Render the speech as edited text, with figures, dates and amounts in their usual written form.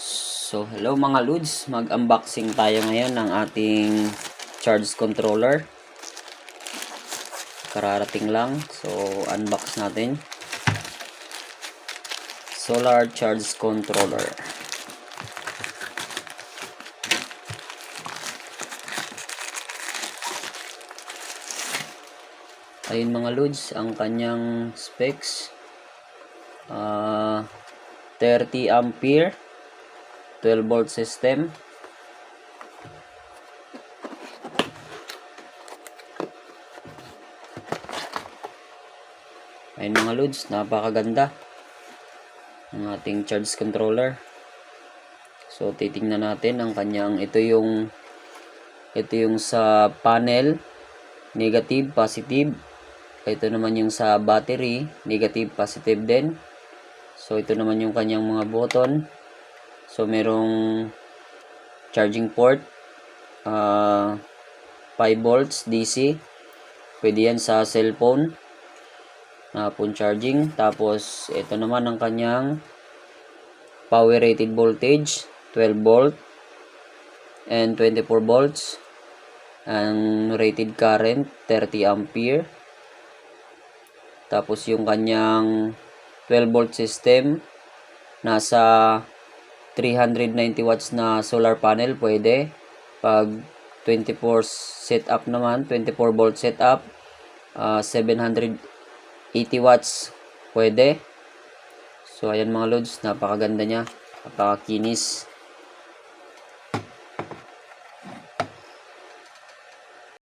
So, hello mga Lods, mag-unboxing tayo ngayon ng ating charge controller. Kararating lang, so unbox natin. Solar charge controller. Ayun mga Lods, ang kanyang specs. 30 ampere 12 volt system. Ayun mga Lods, napakaganda ng ating charge controller. So titingnan natin ang kanyang ito yung sa panel, negative, positive. Ito naman yung sa battery, negative, positive din. So ito naman yung kanyang mga button. So merong charging port, 5 volts DC. Pwede yan sa cellphone na phone charging. Tapos ito naman ang kanyang power rated voltage, 12 volt and 24 volts. Ang rated current 30 ampere. Tapos yung kanyang 12 volt system, nasa 390 watts na solar panel pwede. Pag 24 setup naman, 24 volt setup, 780 watts pwede. So ayan mga Lods, napakaganda niya, napakakinis.